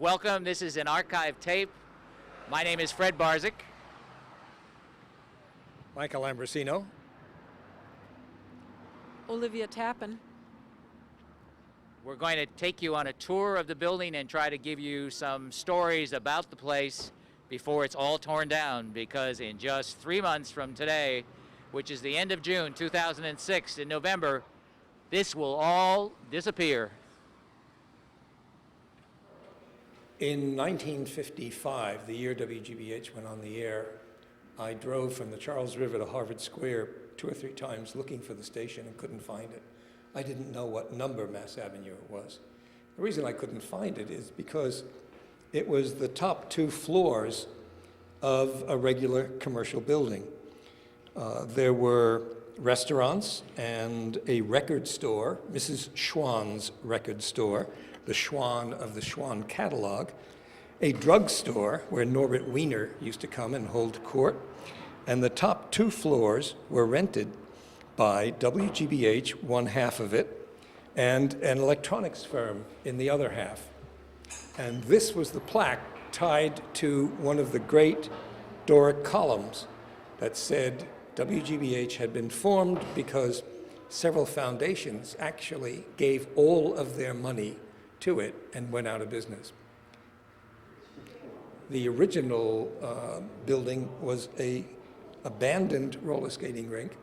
Welcome. This is an archive tape. My name is Fred Barzyk. Michael Ambrosino. Olivia Tappan. We're going to take you on a tour of the building and try to give you some stories about the place before it's all torn down, because in just 3 months from today, which is the end of June 2006, in November, this will all disappear. In 1955, the year WGBH went on the air, I drove from the Charles River to Harvard Square 2 or 3 times looking for the station and couldn't find it. I didn't know what number Mass Avenue it was. The reason I couldn't find it is because it was the top 2 floors of a regular commercial building. There were restaurants and a record store, Mrs. Schwann's record store, the Schwann of the Schwann catalog, a drugstore where Norbert Wiener used to come and hold court, and the top 2 floors were rented by WGBH, one half of it, and an electronics firm in the other half. And this was the plaque tied to one of the great Doric columns that said WGBH had been formed because several foundations actually gave all of their money to it and went out of business. The original building was an abandoned roller skating rink,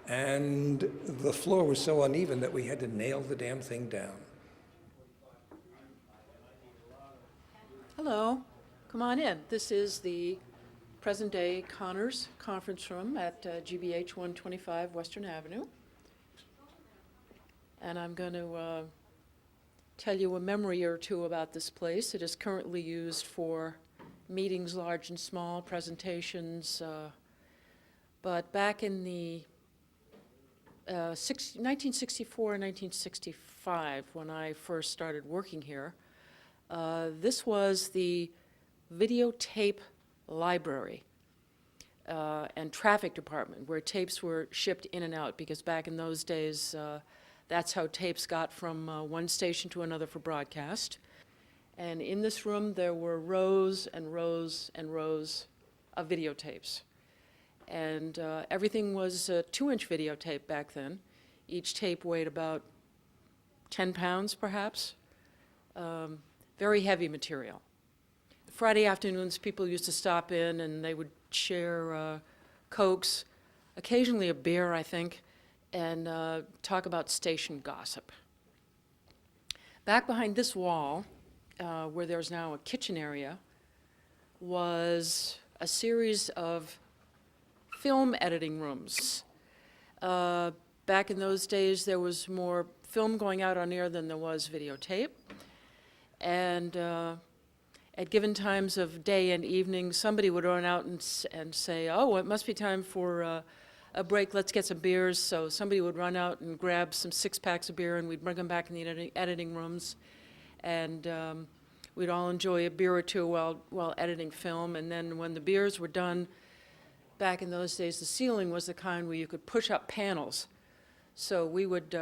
and the floor was so uneven that we had to nail the damn thing down. Hello, come on in. This is the present-day Connors Conference Room at GBH 125 Western Avenue. And I'm going to tell you a memory or two about this place. It is currently used for meetings, large and small, presentations. But back in the 1964 and 1965, when I first started working here, this was the videotape library and traffic department, where tapes were shipped in and out, because back in those days, that's how tapes got from one station to another for broadcast. And in this room, there were rows and rows and rows of videotapes. And everything was a 2-inch videotape back then. Each tape weighed about 10 pounds, perhaps. Very heavy material. Friday afternoons, people used to stop in and they would share Cokes, occasionally a beer, I think, and talk about station gossip. Back behind this wall, where there's now a kitchen area, was a series of film editing rooms. Back in those days, there was more film going out on air than there was videotape. And at given times of day and evening, somebody would run out and say, oh, it must be time for a break, let's get some beers. So somebody would run out and grab some 6-packs of beer, and we'd bring them back in the editing rooms. And we'd all enjoy a beer or two while editing film. And then when the beers were done, back in those days, the ceiling was the kind where you could push up panels. So we would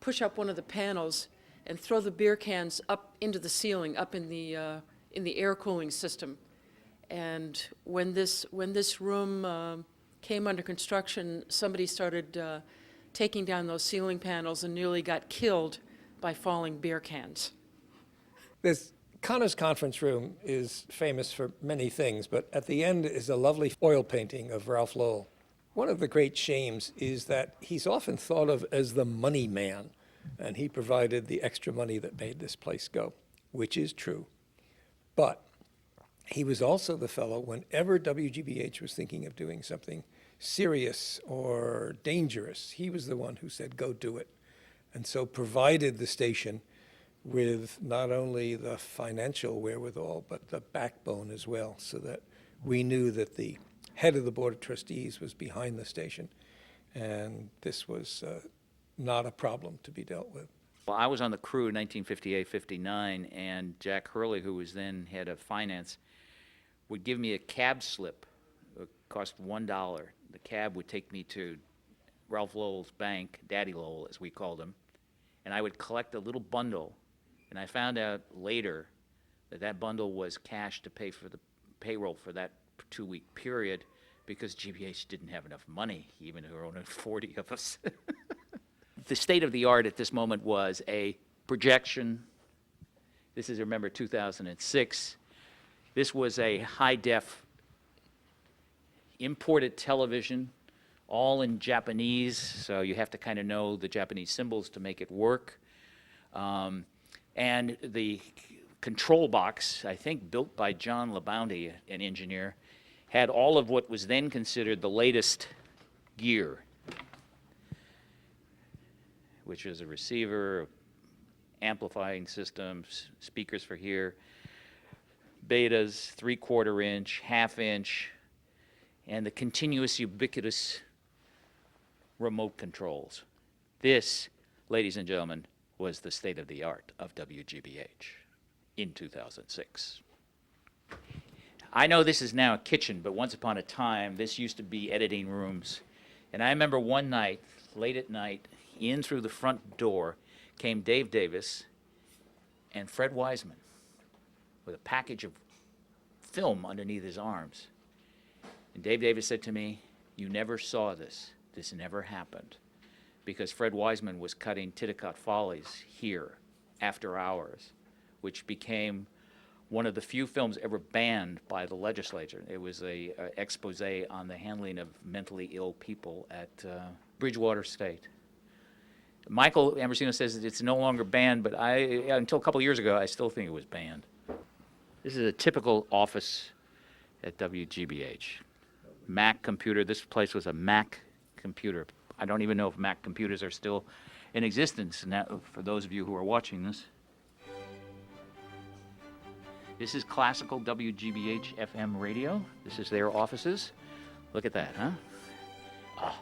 push up one of the panels and throw the beer cans up into the ceiling, up in the air cooling system. And when this room came under construction, somebody started taking down those ceiling panels and nearly got killed by falling beer cans. This Connors Conference Room is famous for many things, but at the end is a lovely oil painting of Ralph Lowell. One of the great shames is that he's often thought of as the money man, and he provided the extra money that made this place go, which is true. But he was also the fellow, whenever WGBH was thinking of doing something serious or dangerous, he was the one who said, go do it. And so provided the station with not only the financial wherewithal, but the backbone as well, so that we knew that the head of the Board of Trustees was behind the station, and this was not a problem to be dealt with. Well, I was on the crew in 1958-59, and Jack Hurley, who was then head of finance, would give me a cab slip. It cost $1. The cab would take me to Ralph Lowell's bank, Daddy Lowell, as we called him, and I would collect a little bundle. And I found out later that bundle was cash to pay for the payroll for that 2-week period because GBH didn't have enough money, even though there were only 40 of us. The state of the art at this moment was a projection. This is, remember, 2006. This was a high-def imported television, all in Japanese, so you have to kind of know the Japanese symbols to make it work. And the control box, I think built by John LaBounty, an engineer, had all of what was then considered the latest gear, which was a receiver, amplifying systems, speakers for here, betas, 3/4 inch, 1/2 inch, and the continuous ubiquitous remote controls. This, ladies and gentlemen, was the state of the art of WGBH in 2006. I know this is now a kitchen, but once upon a time, this used to be editing rooms. And I remember one night, late at night, in through the front door came Dave Davis and Fred Wiseman with a package of film underneath his arms. And Dave Davis said to me, "You never saw this. This never happened." Because Fred Wiseman was cutting Titicut Follies here after hours, which became one of the few films ever banned by the legislature. It was a expose on the handling of mentally ill people at Bridgewater State. Michael Ambrosino says that it's no longer banned, but until a couple of years ago, I still think it was banned. This is a typical office at WGBH. Mac computer. This place was a Mac computer. I don't even know if Mac computers are still in existence now, for those of you who are watching this. This is classical WGBH FM radio. This is their offices. Look at that, huh? Oh.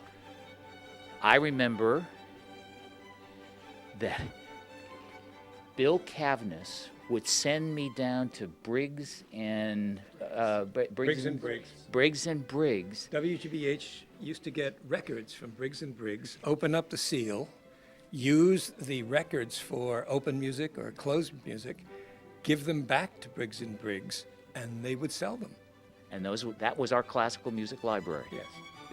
I remember that Bill Cavness would send me down to Briggs and Briggs and Briggs. Briggs and Briggs. WGBH used to get records from Briggs and Briggs, open up the seal, use the records for open music or closed music, give them back to Briggs and Briggs, and they would sell them. And that was our classical music library. Yes.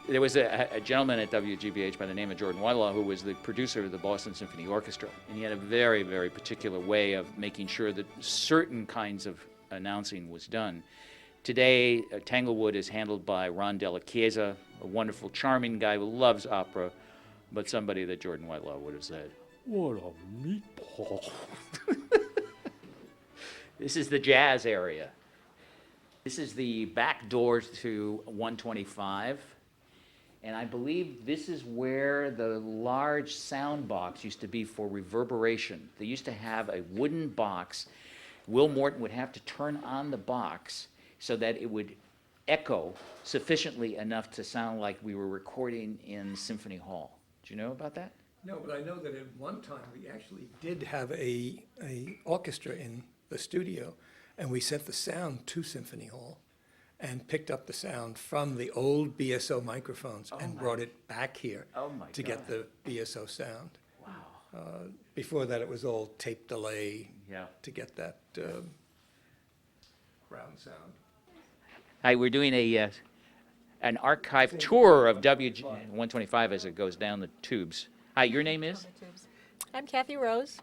There was a gentleman at WGBH by the name of Jordan Whitelaw who was the producer of the Boston Symphony Orchestra. And he had a very, very particular way of making sure that certain kinds of announcing was done. Today, Tanglewood is handled by Ron Della Chiesa, a wonderful, charming guy who loves opera, but somebody that Jordan Whitelaw would have said, "What a meatball." This is the jazz area. This is the back door to 125. And I believe this is where the large sound box used to be for reverberation. They used to have a wooden box. Will Morton would have to turn on the box so that it would echo sufficiently enough to sound like we were recording in Symphony Hall. Do you know about that? No, but I know that at one time we actually did have a orchestra in the studio, and we sent the sound to Symphony Hall and picked up the sound from the old BSO microphones and brought it back here to get the BSO sound. Wow. Before that, it was all tape delay Yeah. to get that round sound. Hi, we're doing an archive tour of WG125 as it goes down the tubes. Hi, your name is? I'm Kathy Rose.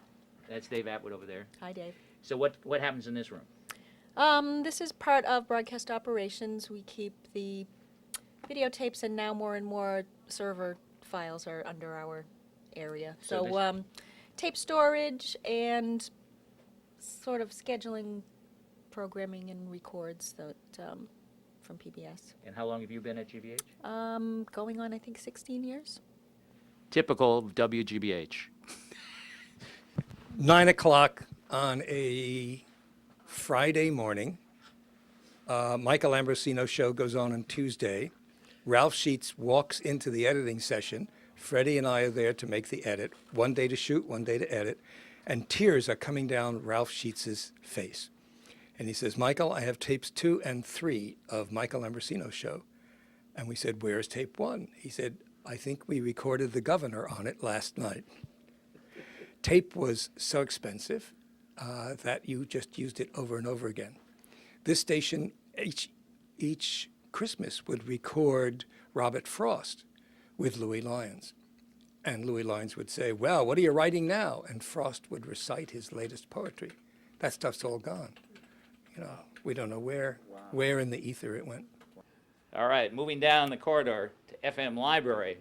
That's Dave Atwood over there. Hi, Dave. So what happens in this room? This is part of broadcast operations. We keep the videotapes, and now more and more server files are under our area. So tape storage and sort of scheduling, programming, and records that from PBS. And how long have you been at GBH? Going on, I think, 16 years. Typical of WGBH. 9 o'clock on a Friday morning. Michael Ambrosino show goes on Tuesday. Ralph Sheets walks into the editing session. Freddie and I are there to make the edit. One day to shoot, one day to edit. And tears are coming down Ralph Sheets' face. And he says, "Michael, I have tapes 2 and 3 of Michael Ambrosino's show." And we said, "Where's tape 1?" He said, "I think we recorded the governor on it last night." Tape was so expensive. that you just used it over and over again. This station, each Christmas, would record Robert Frost with Louis Lyons. And Louis Lyons would say, "Well, what are you writing now?" And Frost would recite his latest poetry. That stuff's all gone. We don't know where in the ether it went. All right, moving down the corridor to FM Library.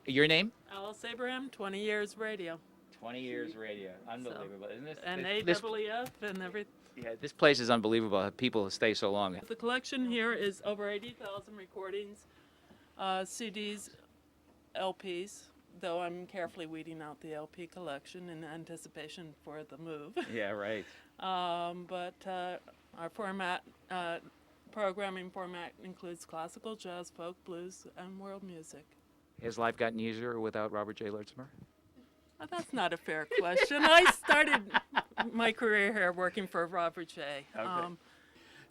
Your name? Alice Abraham, 20 years radio. 20 years radio. Unbelievable, isn't this? And this, AWF and everything. yeah, this place is unbelievable. How people stay so long. The collection here is over 80,000 recordings, CDs, LPs, though I'm carefully weeding out the LP collection in anticipation for the move. Yeah, right. But our programming format includes classical, jazz, folk, blues, and world music. Has life gotten easier without Robert J. Lurtzmer? That's not a fair question. I started my career here working for Robert J. Okay.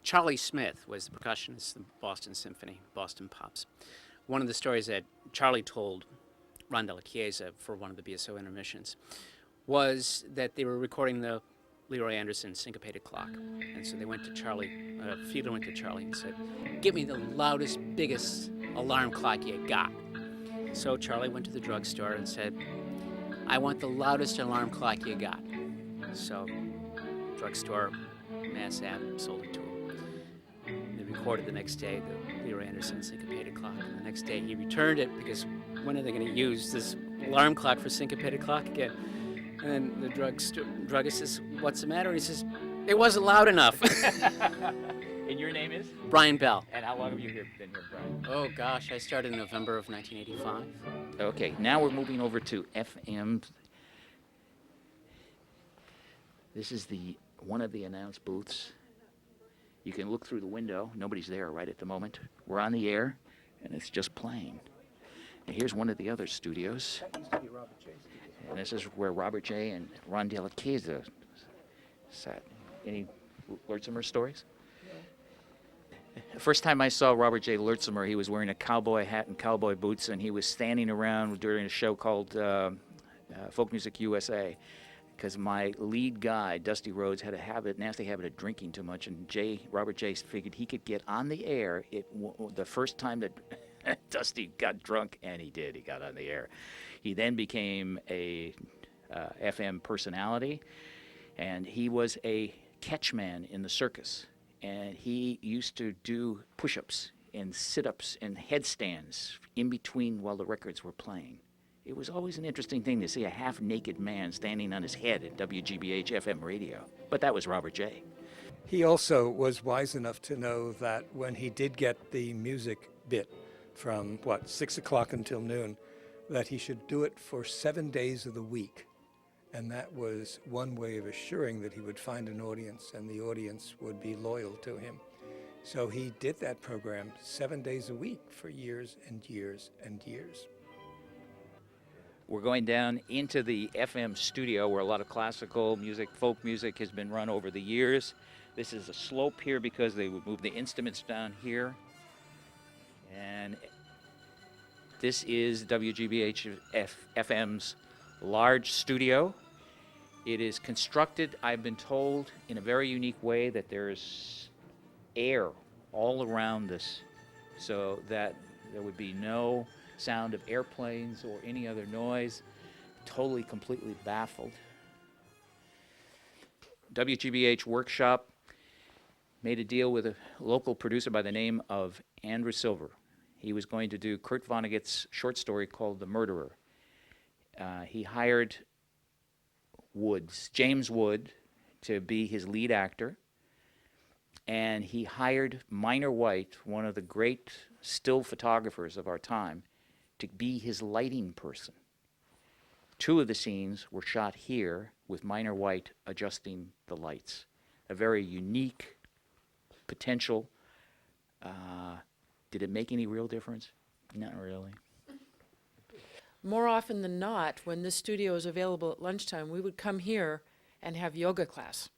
Charlie Smith was the percussionist of Boston Symphony, Boston Pops. One of the stories that Charlie told Ron Della Chiesa for one of the BSO intermissions was that they were recording the Leroy Anderson syncopated clock. And so they went to Charlie, Fiedler went to Charlie and said, "Give me the loudest, biggest alarm clock you got." So Charlie went to the drugstore and said, "I want the loudest alarm clock you got." So drugstore, Mass Ave, sold it to him. They recorded the next day the Leroy Anderson syncopated clock. And the next day he returned it because when are they going to use this alarm clock for syncopated clock again? And then the druggist says, "What's the matter?" And he says, "It wasn't loud enough." And your name is? Brian Bell. And how long have you been here, Brian? Oh gosh, I started in November of 1985. Okay, now we're moving over to FM. This is one of the announced booths. You can look through the window. Nobody's there right at the moment. We're on the air, and it's just playing. And here's one of the other studios. That used to be Robert J. studio. And this is where Robert J. and Ron Della Chiesa sat. Any Lurtzemer stories? The first time I saw Robert J. Lurtzemer, he was wearing a cowboy hat and cowboy boots, and he was standing around during a show called Folk Music USA, because my lead guy, Dusty Rhodes, had a nasty habit of drinking too much, and Robert J. figured he could get on the air the first time that Dusty got drunk, and he did. He got on the air. He then became a FM personality, and he was a catchman in the circus. And he used to do push-ups and sit-ups and headstands in between while the records were playing. It was always an interesting thing to see a half-naked man standing on his head at WGBH FM radio. But that was Robert J. He also was wise enough to know that when he did get the music bit from, 6 o'clock until noon, that he should do it for 7 days of the week. And that was one way of assuring that he would find an audience and the audience would be loyal to him. So he did that program 7 days a week for years and years and years. We're going down into the FM studio where a lot of classical music, folk music has been run over the years. This is a slope here because they would move the instruments down here. And this is WGBH FM's large studio. It is constructed, I've been told, in a very unique way that there's air all around this so that there would be no sound of airplanes or any other noise. Totally, completely baffled. WGBH Workshop made a deal with a local producer by the name of Andrew Silver. He was going to do Kurt Vonnegut's short story called The Murderer. He hired James Wood, to be his lead actor, and he hired Minor White, one of the great still photographers of our time, to be his lighting person. 2 of the scenes were shot here with Minor White adjusting the lights. A very unique potential. Did it make any real difference? Not really. More often than not, when this studio is available at lunchtime, we would come here and have yoga class.